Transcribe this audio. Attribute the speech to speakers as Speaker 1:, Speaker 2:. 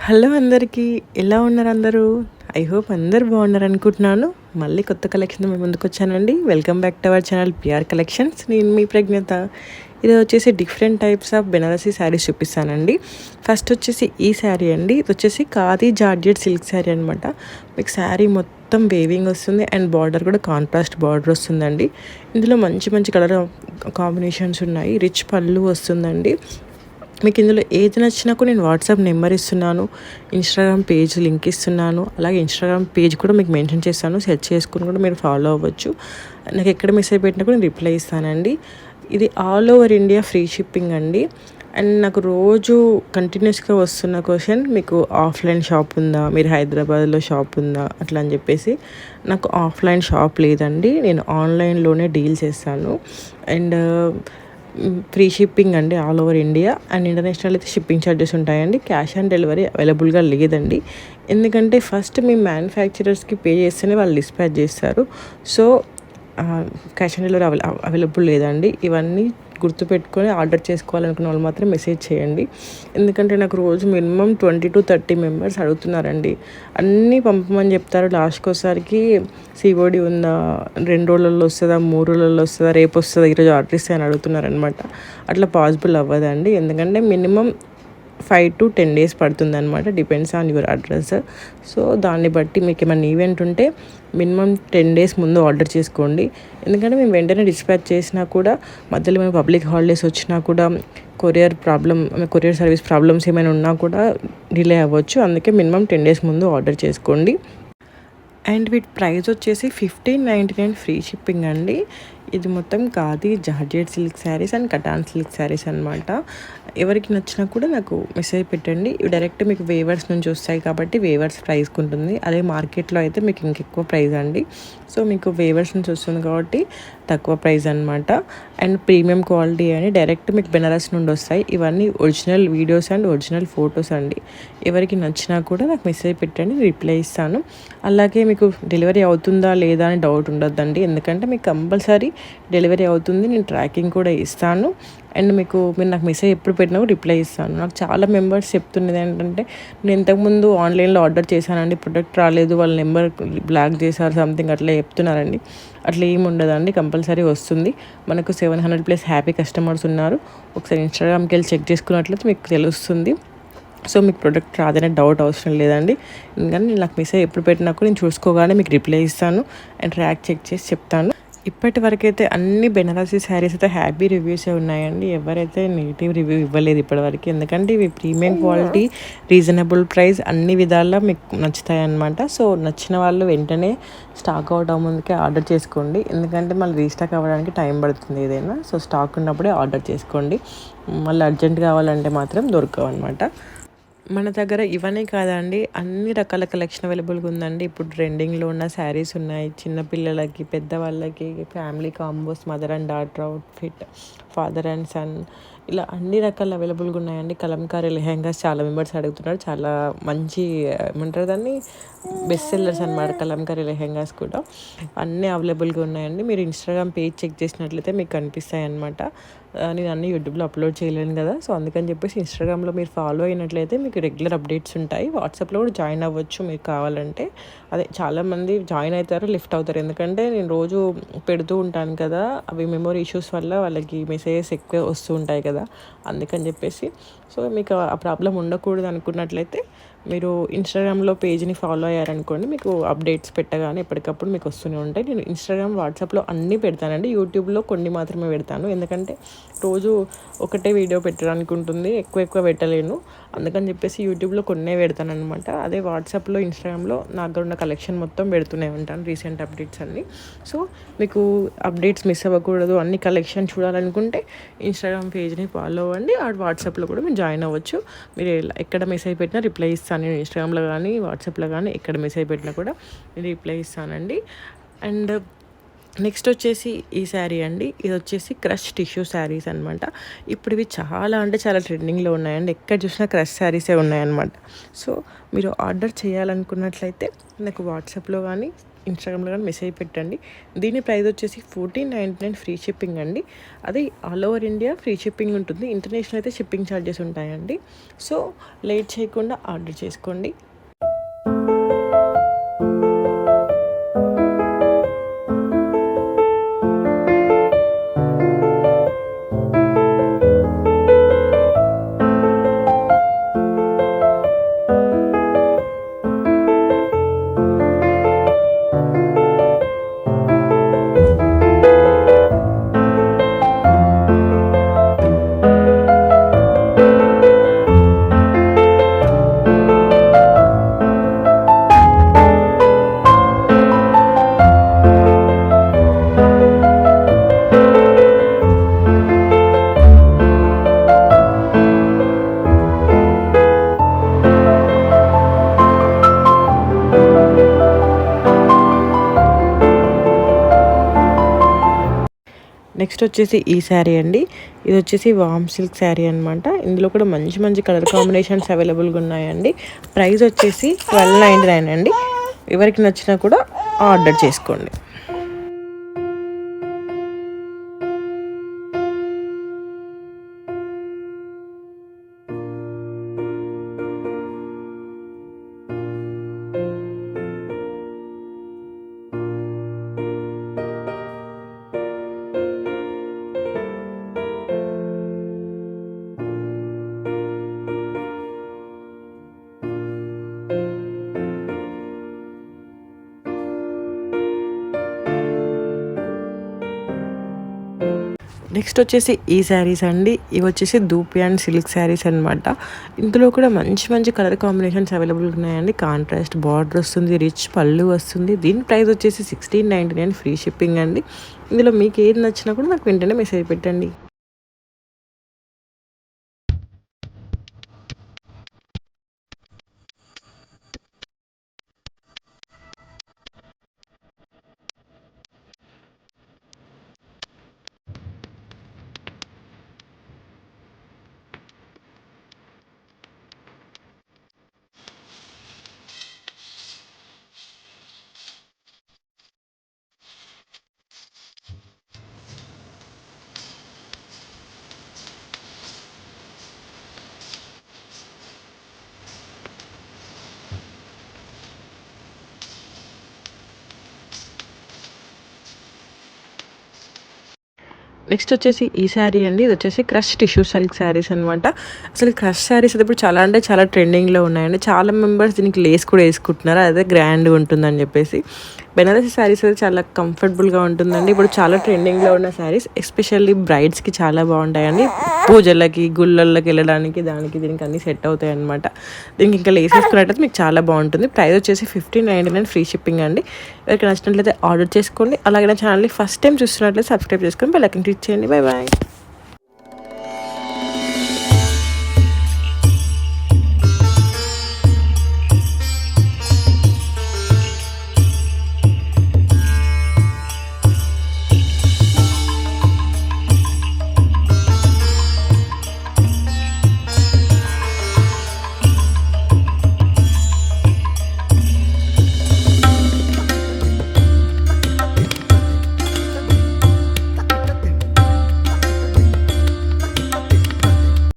Speaker 1: Hello అందరికీ, ఎలా ఉన్నారు అందరూ? ఐ హోప్ అందరూ బాగున్నారనుకుంటున్నాను. మళ్ళీ కొత్త కలెక్షన్ మీ ముందుకొచ్చానండి. Welcome back to our channel PR collections. నేను మీ ప్రజ్ఞత. ఇది వచ్చేసి different types of Banarasi saris చూపిస్తానండి. ఫస్ట్ వచ్చేసి ఈ శారీ అండి. ఇది వచ్చేసి ఖాదీ జార్జెట్ సిల్క్ శారీ అనమాట. మీకు శారీ మొత్తం వేవింగ్ వస్తుంది అండ్ బార్డర్ కూడా కాంట్రాస్ట్ బార్డర్ వస్తుందండి. ఇందులో మంచి మంచి కలర్ కాంబినేషన్స్ ఉన్నాయి. రిచ్ పళ్ళు వస్తుందండి. మీకు ఇందులో ఏది నచ్చినా కూడా నేను వాట్సాప్ నెంబర్ ఇస్తున్నాను, ఇన్స్టాగ్రామ్ పేజ్ లింక్ ఇస్తున్నాను. అలాగే ఇన్స్టాగ్రామ్ పేజ్ కూడా మీకు మెన్షన్ చేస్తాను. సెర్చ్ చేసుకుని కూడా మీరు ఫాలో అవ్వచ్చు. నాకు ఎక్కడ మెసేజ్ పెట్టినా కూడా నేను రిప్లై ఇస్తానండి. ఇది all over India free shipping అండి. అండ్ నాకు రోజు కంటిన్యూస్గా వస్తున్న క్వశ్చన్, మీకు ఆఫ్లైన్ షాప్ ఉందా, మీరు హైదరాబాద్లో షాప్ ఉందా అట్లా అని చెప్పేసి. నాకు ఆఫ్లైన్ షాప్ లేదండి, నేను ఆన్లైన్లోనే డీల్ చేస్తాను. అండ్ ఫ్రీ షిప్పింగ్ అండి all over India. And international అయితే షిప్పింగ్ ఛార్జెస్ ఉంటాయండి. క్యాష్ ఆన్ డెలివరీ అవైలబుల్గా లేదండి. ఎందుకంటే ఫస్ట్ మీ మ్యానుఫ్యాక్చరర్స్కి పే చేస్తేనే వాళ్ళు డిస్పాచ్ చేస్తారు. So cash on delivery available లేదండి. ఇవన్నీ గుర్తుపెట్టుకొని ఆర్డర్ చేసుకోవాలనుకున్న వాళ్ళు మాత్రం మెసేజ్ చేయండి. ఎందుకంటే నాకు రోజు మినిమం 20 to 30 మెంబర్స్ అడుగుతున్నారండి. అన్నీ పంపమని చెప్తారు. లాస్ట్కి ఒకసారికి సిఓడి ఉందా, 2 రోజులలో వస్తుందా, 3 రోజులలో వస్తుందా, రేపు వస్తుందా, ఈరోజు ఆర్డర్ ఇస్తే అని అడుగుతున్నారనమాట. అట్లా పాసిబుల్ అవ్వదండి. ఎందుకంటే మినిమం 5 to 10 days పడుతుంది అనమాట. Depends on your address. So దాన్ని బట్టి మీకు ఏమైనా ఈవెంట్ ఉంటే మినిమం 10 days ముందు ఆర్డర్ చేసుకోండి. ఎందుకంటే మేము వెంటనే డిస్పాచ్ చేసినా కూడా మధ్యలో మేము పబ్లిక్ హాలిడేస్ వచ్చినా కూడా కొరియర్ సర్వీస్ ప్రాబ్లమ్స్ ఏమైనా ఉన్నా కూడా డిలే అవ్వచ్చు. అందుకే మినిమం 10 days ముందు ఆర్డర్ చేసుకోండి. అండ్ వీటి ప్రైస్ వచ్చేసి 1599 ఫ్రీ షిప్పింగ్ అండి. ఇది మొత్తం khadi georgette silk saris and cotton silk saris అనమాట. ఎవరికి నచ్చినా కూడా నాకు మెసేజ్ పెట్టండి. ఇవి డైరెక్ట్ మీకు వేవర్స్ నుంచి వస్తాయి కాబట్టి వేవర్స్ ప్రైస్కి ఉంటుంది. అదే మార్కెట్లో అయితే మీకు ఇంకెక్కువ ప్రైస్ అండి. సో మీకు వేవర్స్ నుంచి వస్తుంది కాబట్టి తక్కువ ప్రైస్ అనమాట. అండ్ ప్రీమియం క్వాలిటీ అని డైరెక్ట్ మీకు బెనారస్ నుండి వస్తాయి. ఇవన్నీ original videos and original photos అండి. ఎవరికి నచ్చినా కూడా నాకు మెసేజ్ పెట్టండి, రిప్లై ఇస్తాను. అలాగే మీకు డెలివరీ అవుతుందా లేదా అని డౌట్ ఉండొద్దండి. ఎందుకంటే మీకు కంపల్సరీ డెలివరీ అవుతుంది. నేను ట్రాకింగ్ కూడా ఇస్తాను. అండ్ మీరు నాకు మెసేజ్ ఎప్పుడు పెట్టినా కూడా రిప్లై ఇస్తాను. నాకు చాలా మెంబర్స్ చెప్తున్నది ఏంటంటే, నేను ఇంతకుముందు ఆన్లైన్లో ఆర్డర్ చేశానండి, ప్రొడక్ట్ రాలేదు, వాళ్ళ నెంబర్ బ్లాక్ చేశారు సంథింగ్ అట్లా చెప్తున్నారండి. అట్లా ఏమి ఉండదండి, కంపల్సరీ వస్తుంది. మనకు 700+ హ్యాపీ కస్టమర్స్ ఉన్నారు. ఒకసారి ఇన్స్టాగ్రామ్కి వెళ్ళి చెక్ చేసుకున్నట్లయితే మీకు తెలుస్తుంది. సో మీకు ప్రొడక్ట్ రాదనే డౌట్ అవసరం లేదండి. ఎందుకంటే నేను నాకు మెసేజ్ ఎప్పుడు పెట్టినా కూడా నేను చూసుకోగానే మీకు రిప్లై ఇస్తాను అండ్ ట్రాక్ చెక్ చేసి చెప్తాను. ఇప్పటి వరకైతే అన్ని బెనారసీ శారీస్ అయితే హ్యాపీ రివ్యూసే ఉన్నాయండి. ఎవరైతే నెగిటివ్ రివ్యూ ఇవ్వలేదు ఇప్పటివరకు. ఎందుకంటే ఇవి ప్రీమియం క్వాలిటీ, రీజనబుల్ ప్రైస్, అన్ని విధాలా మీకు నచ్చుతాయి అన్నమాట. సో నచ్చిన వాళ్ళు వెంటనే స్టాక్ అవుట్ అవ్వముందుకే ఆర్డర్ చేసుకోండి. ఎందుకంటే మళ్ళీ రీస్టాక్ అవ్వడానికి టైం పడుతుంది ఏదైనా. సో స్టాక్ ఉన్నప్పుడే ఆర్డర్ చేసుకోండి. మళ్ళీ అర్జెంట్ కావాలంటే మాత్రం దొరకవు అనమాట. మన దగ్గర ఇవన్నీ కాదండి, అన్ని రకాల కలెక్షన్ అవైలబుల్గా ఉందండి. ఇప్పుడు ట్రెండింగ్లో ఉన్న శారీస్ ఉన్నాయి. చిన్నపిల్లలకి, పెద్దవాళ్ళకి, family combos, mother and daughter outfit, father and son, ఇలా అన్ని రకాలు అవైలబుల్గా ఉన్నాయండి. కలంకారీ లెహెంగాస్ చాలా మెంబర్స్ అడుగుతున్నారు. చాలా మంచి ఏమంటారు దాన్ని, బెస్ట్ సెల్లర్స్ అనమాట కలంకారీ లెహెంగాస్ కూడా. అన్నీ అవైలబుల్గా ఉన్నాయండి. మీరు ఇన్స్టాగ్రామ్ పేజ్ చెక్ చేసినట్లయితే మీకు కనిపిస్తాయి అనమాట. నేను అన్ని యూట్యూబ్లో అప్లోడ్ చేయలేను కదా, సో అందుకని చెప్పేసి ఇన్స్టాగ్రామ్లో మీరు ఫాలో అయినట్లయితే మీకు రెగ్యులర్ అప్డేట్స్ ఉంటాయి. వాట్సాప్లో కూడా జాయిన్ అవ్వచ్చు మీకు కావాలంటే. అదే చాలామంది జాయిన్ అవుతారు, లిఫ్ట్ అవుతారు. ఎందుకంటే నేను రోజు పెడుతూ ఉంటాను కదా, అవి మెమొరీ ఇష్యూస్ వల్ల వాళ్ళకి మెసేజెస్ ఎక్కువ వస్తూ ఉంటాయి కదా, అందుకని చెప్పేసి. సో మీకు ఆ ప్రాబ్లం ఉండకూడదు అనుకున్నట్లయితే మీరు ఇన్స్టాగ్రామ్లో పేజ్ని ఫాలో అయ్యారనుకోండి, మీకు అప్డేట్స్ పెట్టగానే ఎప్పటికప్పుడు మీకు వస్తూనే ఉంటాయి. నేను ఇన్స్టాగ్రామ్, వాట్సాప్లో అన్నీ పెడతానండి. యూట్యూబ్లో కొన్ని మాత్రమే పెడతాను. ఎందుకంటే రోజు ఒకటే వీడియో పెట్టడానికి ఉంటుంది, ఎక్కువ పెట్టలేను. అందుకని చెప్పేసి యూట్యూబ్లో కొన్నే పెడతాను అనమాట. అదే వాట్సాప్లో, ఇన్స్టాగ్రామ్లో నా దగ్గర ఉన్న కలెక్షన్ మొత్తం పెడుతూనే ఉంటాను, రీసెంట్ అప్డేట్స్ అన్నీ. సో మీకు అప్డేట్స్ మిస్ అవ్వకూడదు, అన్ని కలెక్షన్ చూడాలనుకుంటే ఇన్స్టాగ్రామ్ పేజ్ని ఫాలో అవ్వండి. ఆ వాట్సాప్లో కూడా మీరు జాయిన్ అవ్వచ్చు. మీరు ఎక్కడ మెసేజ్ పెట్టినా రిప్లై ఇస్తాను. నేను ఇన్స్టాగ్రామ్లో కానీ వాట్సాప్లో కానీ ఎక్కడ మెసేజ్ పెట్టినా కూడా నేను రిప్లై ఇస్తానండి. అండ్ నెక్స్ట్ వచ్చేసి ఈ శారీ అండి. ఇది వచ్చేసి క్రష్ టిష్యూ శారీస్ అనమాట. ఇప్పుడు ఇవి చాలా అంటే చాలా ట్రెండింగ్లో ఉన్నాయండి. ఎక్కడ చూసినా క్రష్ శారీసే ఉన్నాయన్నమాట. సో మీరు ఆర్డర్ చేయాలనుకున్నట్లయితే నాకు వాట్సాప్లో కానీ ఇన్స్టాగ్రామ్లో కానీ మెసేజ్ పెట్టండి. దీని ప్రైస్ వచ్చేసి 1499 ఫ్రీ షిప్పింగ్ అండి. అది all over India free shipping ఉంటుంది. ఇంటర్నేషనల్ అయితే షిప్పింగ్ ఛార్జెస్ ఉంటాయండి. సో లేట్ చేయకుండా ఆర్డర్ చేసుకోండి. నెక్స్ట్ వచ్చేసి ఈ శారీ అండి. ఇది వచ్చేసి వామ్ సిల్క్ శారీ అనమాట. ఇందులో కూడా మంచి మంచి కలర్ కాంబినేషన్స్ అవైలబుల్గా ఉన్నాయండి. ప్రైస్ వచ్చేసి 1299 అండి. ఎవరికి నచ్చినా కూడా ఆర్డర్ చేసుకోండి. నెక్స్ట్ వచ్చేసి ఈ శారీస్ అండి. ఇవి వచ్చేసి ధూపి అండ్ సిల్క్ శారీస్ అనమాట. ఇందులో కూడా మంచి మంచి కలర్ కాంబినేషన్స్ అవైలబుల్ ఉన్నాయండి. కాంట్రాస్ట్ బార్డర్ వస్తుంది, రిచ్ పళ్ళు వస్తుంది. దీని ప్రైస్ వచ్చేసి 1699 ఫ్రీ షిప్పింగ్ అండి. ఇందులో మీకు ఏది నచ్చినా కూడా నాకు వెంటనే మెసేజ్ పెట్టండి. నెక్స్ట్ వచ్చేసి ఈ శారీ అండి. ఇది వచ్చేసి క్రష్ టిష్యూ సిల్క్ శారీస్ అనమాట. అసలు క్రష్ శారీస్ అది ఇప్పుడు చాలా అంటే చాలా ట్రెండింగ్లో ఉన్నాయండి. చాలా మెంబర్స్ దీనికి లేస్ కూడా వేసుకుంటున్నారు. అదే గ్రాండ్గా ఉంటుందని చెప్పేసి. బెనారసీ శారీస్ అయితే చాలా కంఫర్టబుల్గా ఉంటుందండి. ఇప్పుడు చాలా ట్రెండింగ్లో ఉన్న శారీస్ ఎస్పెషల్లీ బ్రైడ్స్కి చాలా బాగుంటాయండి. పూజలకి గుళ్ళల్లోకి వెళ్ళడానికి దానికి దీనికి అన్నీ సెట్ అవుతాయి అనమాట. దీనికి ఇంకా లేస్ వేసుకున్నట్టయితే మీకు చాలా బాగుంటుంది. ప్రైస్ వచ్చేసి 1599 ఫ్రీ షిప్పింగ్ అండి. ఎవరికి నచ్చినట్లయితే ఆర్డర్ చేసుకోండి. అలాగే నా ఛానల్ని ఫస్ట్ టైం చూస్తున్నట్లయితే సబ్స్క్రైబ్ చేసుకొని బెల్ ఐకాన్ క్లిక్ చేయండి. Bye bye.